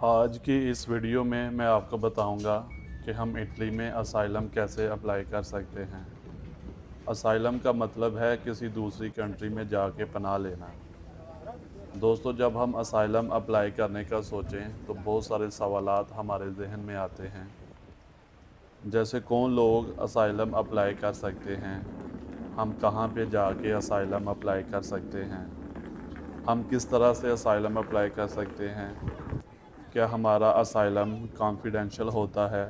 आज की इस वीडियो में मैं आपको बताऊंगा कि हम इटली में असाइलम कैसे अप्लाई कर सकते हैं। असाइलम का मतलब है किसी दूसरी कंट्री में जाके पनाह लेना। दोस्तों, जब हम असाइलम अप्लाई करने का सोचें तो बहुत सारे सवालात हमारे जहन में आते हैं, जैसे कौन लोग असाइलम अप्लाई कर सकते हैं, हम कहाँ पे जाके असाइलम अप्लाई कर सकते हैं, हम किस तरह से असाइलम अप्लाई कर सकते हैं, क्या हमारा असाइलम कॉन्फिडेंशियल होता है,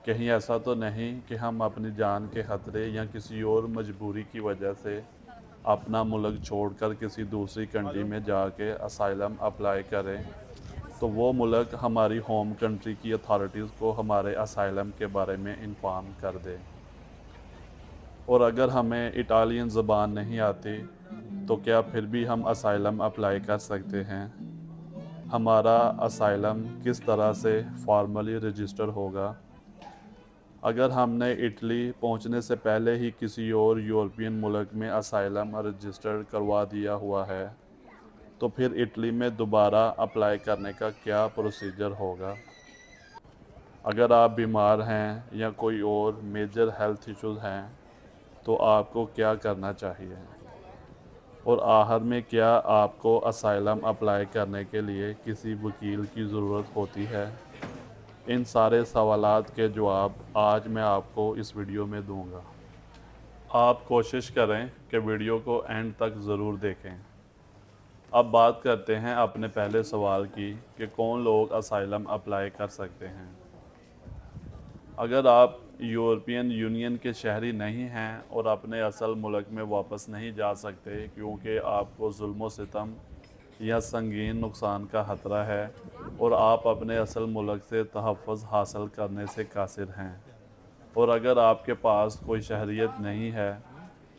कहीं ऐसा तो नहीं कि हम अपनी जान के खतरे या किसी और मजबूरी की वजह से अपना मुल्क छोड़कर किसी दूसरी कंट्री में जाके असाइलम अप्लाई करें तो वो मुल्क हमारी होम कंट्री की अथॉरिटीज़ को हमारे असाइलम के बारे में इन्फॉर्म कर दे। और अगर हमें इटालियन ज़बान नहीं आती तो क्या फिर भी हम असाइलम अप्लाई कर सकते हैं? हमारा असाइलम किस तरह से फॉर्मली रजिस्टर होगा? अगर हमने इटली पहुंचने से पहले ही किसी और यूरोपियन मुल्क में असाइलम रजिस्टर करवा दिया हुआ है तो फिर इटली में दोबारा अप्लाई करने का क्या प्रोसीजर होगा? अगर आप बीमार हैं या कोई और मेजर हेल्थ इश्यूज हैं तो आपको क्या करना चाहिए? और आखिर में क्या आपको असाइलम अप्लाई करने के लिए किसी वकील की ज़रूरत होती है? इन सारे सवालात के जवाब आज मैं आपको इस वीडियो में दूंगा। आप कोशिश करें कि वीडियो को एंड तक ज़रूर देखें। अब बात करते हैं अपने पहले सवाल की कि कौन लोग असाइलम अप्लाई कर सकते हैं। अगर आप यूरोपियन यूनियन के शहरी नहीं हैं और अपने असल मुल्क में वापस नहीं जा सकते क्योंकि आपको जुल्म व सितम या संगीन नुकसान का खतरा है और आप अपने असल मुल्क से तहफ़्फ़ुज़ हासिल करने से कासिर हैं, और अगर आपके पास कोई शहरियत नहीं है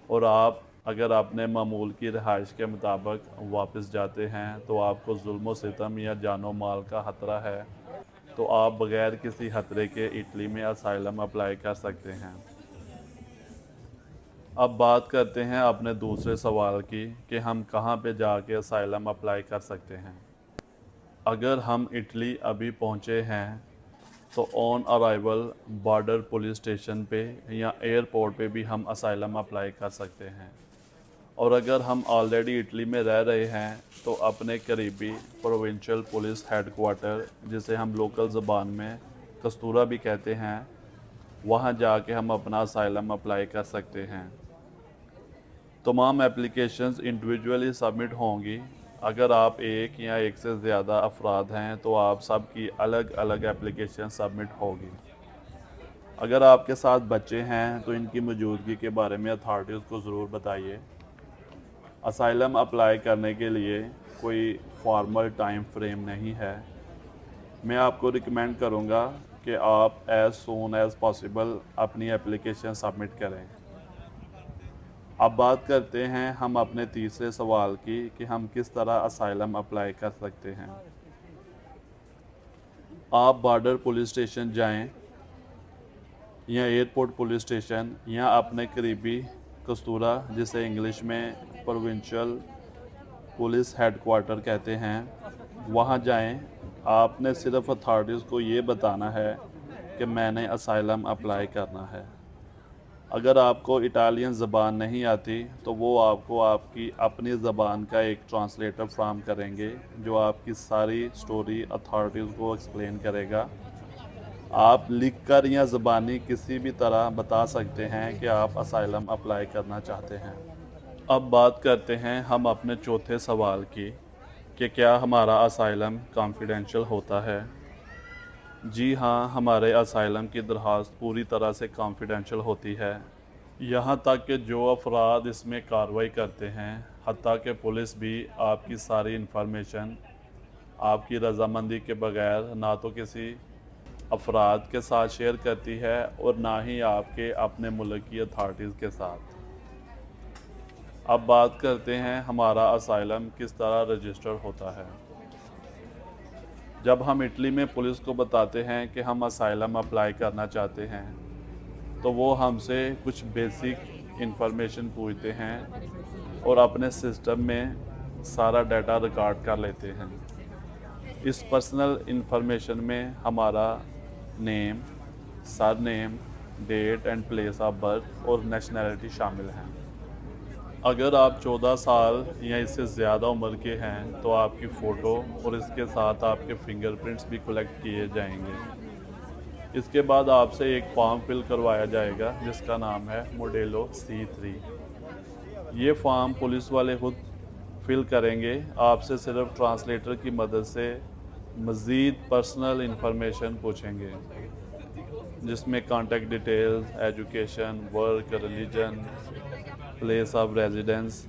और आप अगर अपने मामूल की रिहाइश के मुताबिक वापस जाते हैं तो आपको जुल्म व सितम या जानो माल का खतरा है, तो आप बग़ैर किसी खतरे के इटली में असाइलम अप्लाई कर सकते हैं। अब बात करते हैं अपने दूसरे सवाल की कि हम कहाँ पे जाके असाइलम अप्लाई कर सकते हैं। अगर हम इटली अभी पहुँचे हैं तो on arrival border police station पे या एयरपोर्ट पे भी हम असाइलम अप्लाई कर सकते हैं। और अगर हम ऑलरेडी इटली में रह रहे हैं तो अपने करीबी प्रोविंशियल पुलिस हेडक्वार्टर, जिसे हम लोकल ज़बान में कस्तूरा भी कहते हैं, वहाँ जाके हम अपना असाइलम अप्लाई कर सकते हैं। तमाम एप्लीकेशंस इंडिविजुअली सबमिट होंगी। अगर आप एक या एक से ज़्यादा अफराद हैं तो आप सब की अलग अलग एप्लीकेशन सबमिट होगी। अगर आपके साथ बच्चे हैं तो इनकी मौजूदगी के बारे में अथॉरिटीज़ को ज़रूर बताइए। असाइलम अप्लाई करने के लिए कोई फॉर्मल टाइम फ्रेम नहीं है। मैं आपको रिकमेंड करूँगा कि आप एज़ सून एज़ पॉसिबल अपनी एप्लीकेशन सबमिट करें। अब बात करते हैं हम अपने तीसरे सवाल की कि हम किस तरह असाइलम अप्लाई कर सकते हैं। आप बॉर्डर पुलिस स्टेशन जाएं या एयरपोर्ट पुलिस स्टेशन या अपने करीबी कस्तूरा, जिसे इंग्लिश में प्रोविंशियल पुलिस हेडक्वार्टर कहते हैं, वहां जाएं। आपने सिर्फ अथॉरिटीज़ को ये बताना है कि मैंने असाइलम अप्लाई करना है। अगर आपको इटालियन ज़बान नहीं आती तो वो आपको आपकी अपनी ज़बान का एक ट्रांसलेटर फ्राहम करेंगे जो आपकी सारी स्टोरी अथॉरिटीज़ को एक्सप्लेन करेगा। आप लिखकर या ज़बानी किसी भी तरह बता सकते हैं कि आप असाइलम अप्लाई करना चाहते हैं। अब बात करते हैं हम अपने चौथे सवाल की कि क्या हमारा असाइलम कॉन्फिडेंशियल होता है। जी हाँ, हमारे असाइलम की दरख्वास्त पूरी तरह से कॉन्फिडेंशियल होती है। यहाँ तक कि जो अफराद इसमें कार्रवाई करते हैं, हत्ता कि पुलिस भी आपकी सारी इन्फॉर्मेशन आपकी रजामंदी के बगैर ना तो किसी अफराद के साथ शेयर करती है और ना ही आपके अपने मुल्क की अथॉरिटीज़ के साथ। अब बात करते हैं हमारा असाइलम किस तरह रजिस्टर होता है। जब हम इटली में पुलिस को बताते हैं कि हम असाइलम अप्लाई करना चाहते हैं तो वो हमसे कुछ बेसिक इंफॉर्मेशन पूछते हैं और अपने सिस्टम में सारा डाटा रिकॉर्ड कर लेते हैं। इस पर्सनल इंफॉर्मेशन में हमारा name, surname, date and place of birth और नेशनैलिटी शामिल हैं। अगर आप 14 साल या इससे ज़्यादा उम्र के हैं तो आपकी फ़ोटो और इसके साथ आपके फिंगरप्रिंट्स भी कलेक्ट किए जाएंगे। इसके बाद आपसे एक फॉर्म फिल करवाया जाएगा जिसका नाम है मोडेलो C3। ये फॉर्म पुलिस वाले खुद फिल करेंगे। आपसे सिर्फ ट्रांसलेटर की मदद से मज़ीद पर्सनल इंफॉर्मेशन पूछेंगे, जिसमें contact details, education, work, religion, place of residence,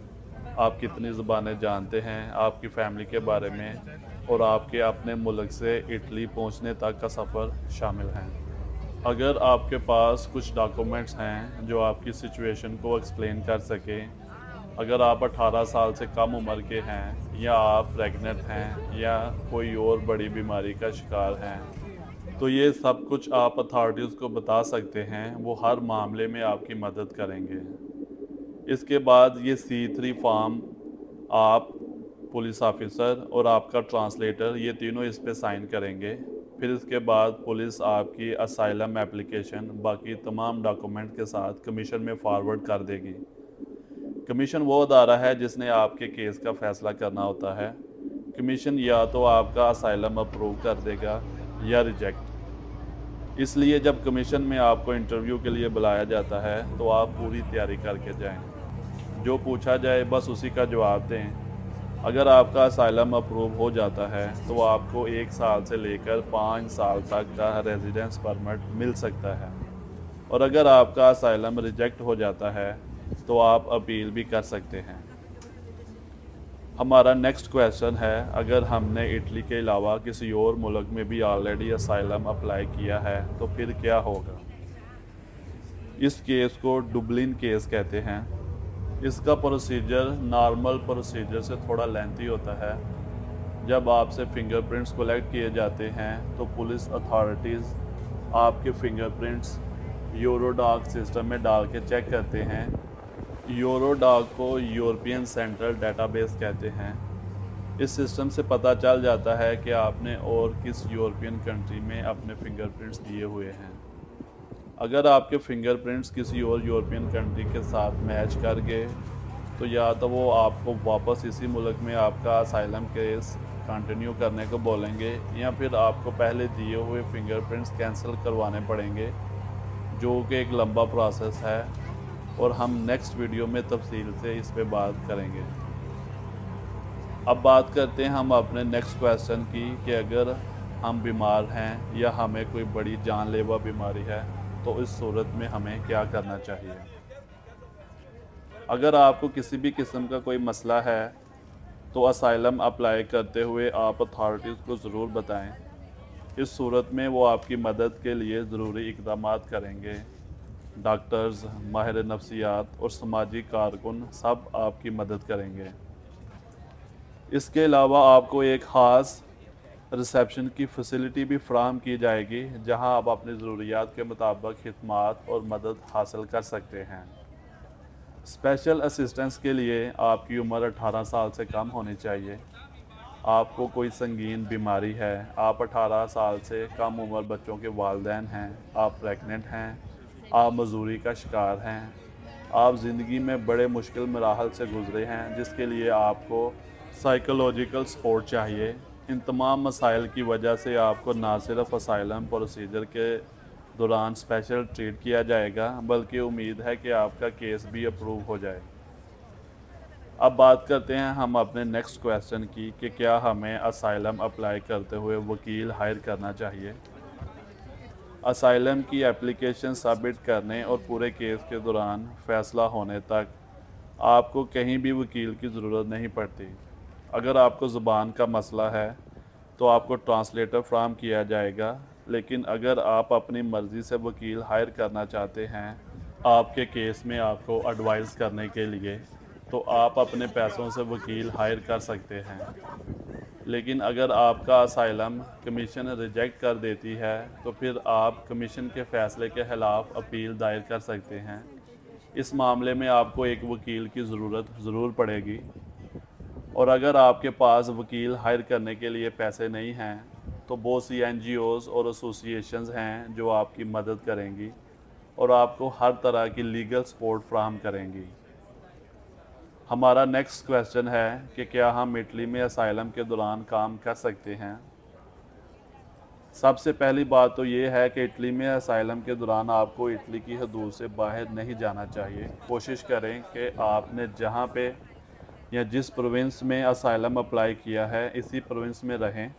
आप कितनी ज़ुबानें जानते हैं, आपकी फ़ैमिली के बारे में और आपके अपने मुल्क से इटली पहुंचने तक का सफ़र शामिल हैं। अगर आपके पास कुछ डॉक्यूमेंट्स हैं जो आपकी सिचुएशन को एक्सप्लेन कर सकें, अगर आप 18 साल से कम उम्र के हैं या आप प्रेग्नेंट हैं या कोई और बड़ी बीमारी का शिकार हैं, तो ये सब कुछ आप अथॉरिटीज़ को बता सकते हैं। वो हर मामले में आपकी मदद करेंगे। इसके बाद ये C3 फॉर्म आप, पुलिस ऑफिसर और आपका ट्रांसलेटर, ये तीनों इस पे साइन करेंगे। फिर इसके बाद पुलिस आपकी असाइलम एप्लीकेशन बाकी तमाम डॉक्यूमेंट के साथ कमीशन में फॉरवर्ड कर देगी। कमीशन वो अदारा है जिसने आपके केस का फ़ैसला करना होता है। कमीशन या तो आपका असाइलम अप्रूव कर देगा या रिजेक्ट। इसलिए जब कमीशन में आपको इंटरव्यू के लिए बुलाया जाता है तो आप पूरी तैयारी करके जाएं। जो पूछा जाए बस उसी का जवाब दें। अगर आपका असाइलम अप्रूव हो जाता है तो आपको 1 साल से लेकर 5 साल तक का रेजिडेंस परमिट मिल सकता है, और अगर आपका असाइलम रिजेक्ट हो जाता है तो आप अपील भी कर सकते हैं। हमारा नेक्स्ट क्वेश्चन है, अगर हमने इटली के अलावा किसी और मुल्क में भी ऑलरेडी असाइलम अप्लाई किया है तो फिर क्या होगा? इस केस को डुबलिन केस कहते हैं। इसका प्रोसीजर नॉर्मल प्रोसीजर से थोड़ा लेंथी होता है। जब आपसे फिंगरप्रिंट्स कलेक्ट किए जाते हैं तो पुलिस अथॉरिटीज़ आपके फिंगरप्रिंट्स यूरोडॉक सिस्टम में डाल के चेक करते हैं। यूरोडॉक को यूरोपियन सेंट्रल डेटाबेस कहते हैं। इस सिस्टम से पता चल जाता है कि आपने और किस यूरोपियन कंट्री में अपने फिंगरप्रिंट्स दिए हुए हैं। अगर आपके फिंगरप्रिंट्स किसी और यूरोपियन कंट्री के साथ मैच कर गए तो या तो वो आपको वापस इसी मुल्क में आपका असाइलम केस कंटिन्यू करने को बोलेंगे, या फिर आपको पहले दिए हुए फिंगरप्रिंट्स कैंसिल करवाने पड़ेंगे, जो कि एक लंबा प्रोसेस है और हम नेक्स्ट वीडियो में तफसील से इस पे बात करेंगे। अब बात करते हैं हम अपने नेक्स्ट क्वेश्चन की कि अगर हम बीमार हैं या हमें कोई बड़ी जानलेवा बीमारी है तो इस सूरत में हमें क्या करना चाहिए। अगर आपको किसी भी किस्म का कोई मसला है तो असाइलम अप्लाई करते हुए आप अथॉरिटीज़ को ज़रूर बताएं। इस सूरत में वो आपकी मदद के लिए ज़रूरी इक़दाम करेंगे। डॉक्टर्स, माहिर नफ्सियात और समाजी कारकुन सब आपकी मदद करेंगे। इसके अलावा आपको एक ख़ास रिसेप्शन की फ़ैसिलिटी भी फ़राहम की जाएगी जहां आप अपनी ज़रूरियात के मुताबिक खिदमात और मदद हासिल कर सकते हैं। स्पेशल असिस्टेंस के लिए आपकी उम्र 18 साल से कम होनी चाहिए। आपको कोई संगीन बीमारी है, आप 18 साल से कम उम्र बच्चों के वालिदैन हैं, आप प्रेग्नेंट हैं, आप मजदूरी का शिकार हैं, आप ज़िंदगी में बड़े मुश्किल मराहल से गुज़रे हैं जिसके लिए आपको साइकोलॉजिकल सपोर्ट चाहिए। इन तमाम मसाइल की वजह से आपको ना सिर्फ असाइलम प्रोसीजर के दौरान स्पेशल ट्रीट किया जाएगा बल्कि उम्मीद है कि आपका केस भी अप्रूव हो जाए। अब बात करते हैं हम अपने नेक्स्ट क्वेश्चन की कि क्या हमें असाइलम अप्लाई करते हुए वकील हायर करना चाहिए। असाइलम की एप्लीकेशन सबमिट करने और पूरे केस के दौरान फ़ैसला होने तक आपको कहीं भी वकील की ज़रूरत नहीं पड़ती। अगर आपको ज़ुबान का मसला है तो आपको ट्रांसलेटर फ्राहम किया जाएगा, लेकिन अगर आप अपनी मर्ज़ी से वकील हायर करना चाहते हैं आपके केस में आपको एडवाइस करने के लिए, तो आप अपने पैसों से वकील हायर कर सकते हैं। लेकिन अगर आपका असाइलम कमीशन रिजेक्ट कर देती है तो फिर आप कमीशन के फ़ैसले के ख़िलाफ़ अपील दायर कर सकते हैं। इस मामले में आपको एक वकील की ज़रूरत ज़रूर पड़ेगी। और अगर आपके पास वकील हायर करने के लिए पैसे नहीं हैं तो बहुत सी एनजीओज़ और एसोसिएशंस हैं जो आपकी मदद करेंगी और आपको हर तरह की लीगल सपोर्ट फ्राहम करेंगी। हमारा नेक्स्ट क्वेश्चन है कि क्या हम इटली में असाइलम के दौरान काम कर सकते हैं। सबसे पहली बात तो ये है कि इटली में असाइलम के दौरान आपको इटली की हदूद से बाहर नहीं जाना चाहिए। कोशिश करें कि आपने जहाँ पे या जिस प्रोविंस में असाइलम अप्लाई किया है इसी प्रोविंस में रहें।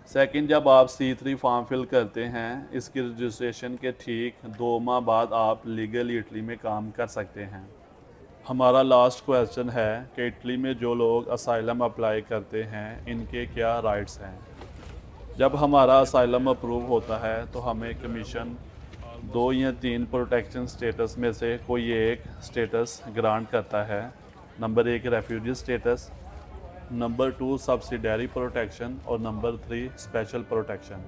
सेकंड, जब आप C3 फॉर्म फिल करते हैं इसकी रजिस्ट्रेशन के ठीक 2 माह बाद आप लीगली इटली में काम कर सकते हैं। हमारा लास्ट क्वेश्चन है कि इटली में जो लोग असाइलम अप्लाई करते हैं इनके क्या राइट्स हैं। जब हमारा असाइलम अप्रूव होता है तो हमें कमीशन 2 या 3 प्रोटेक्शन स्टेटस में से कोई एक स्टेटस ग्रांट करता है। Number 1 refugee status, number 2 subsidiary protection और number 3 special protection.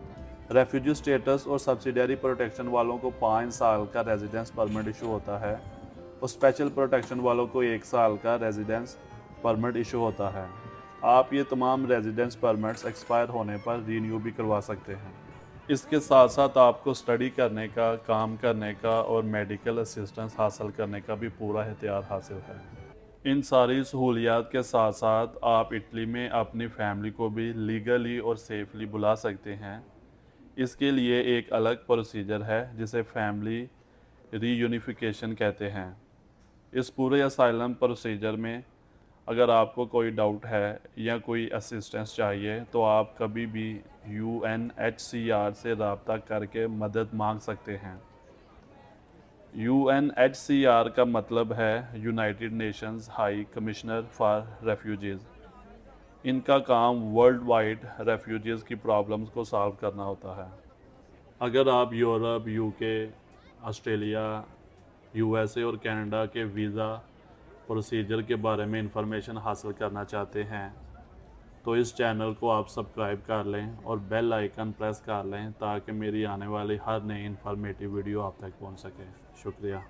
Refugee status और सब्सिडियरी प्रोटेक्शन वालों को 5 साल का रेजिडेंस परमिट इशू होता है और स्पेशल प्रोटेक्शन वालों को 1 साल का रेजिडेंस परमिट इशू होता है। आप ये तमाम रेजिडेंस परमिट्स एक्सपायर होने पर रीन्यू भी करवा सकते हैं। इसके साथ साथ आपको स्टडी करने का, काम करने का और मेडिकल असिस्टेंस हासिल करने का भी पूरा इख्तियार हासिल है। इन सारी सहूलियात के साथ साथ आप इटली में अपनी फैमिली को भी लीगली और सेफली बुला सकते हैं। इसके लिए एक अलग प्रोसीजर है जिसे फैमिली रीयूनिफिकेशन कहते हैं। इस पूरे असाइलम प्रोसीजर में अगर आपको कोई डाउट है या कोई असिस्टेंस चाहिए तो आप कभी भी UNHCR से रब्ता करके मदद मांग सकते हैं। UNHCR का मतलब है United Nations high commissioner for refugees. इनका काम वर्ल्ड वाइड रेफ्यूजीज़ की प्रॉब्लम्स को सॉल्व करना होता है। अगर आप यूरोप, UK, ऑस्ट्रेलिया, USA और कनाडा के वीज़ा प्रोसीजर के बारे में इंफॉर्मेशन हासिल करना चाहते हैं तो इस चैनल को आप सब्सक्राइब कर लें और बेल आइकन प्रेस कर लें ताकि मेरी आने वाली हर नई इंफॉर्मेटिव वीडियो आप तक पहुंच सके। शुक्रिया।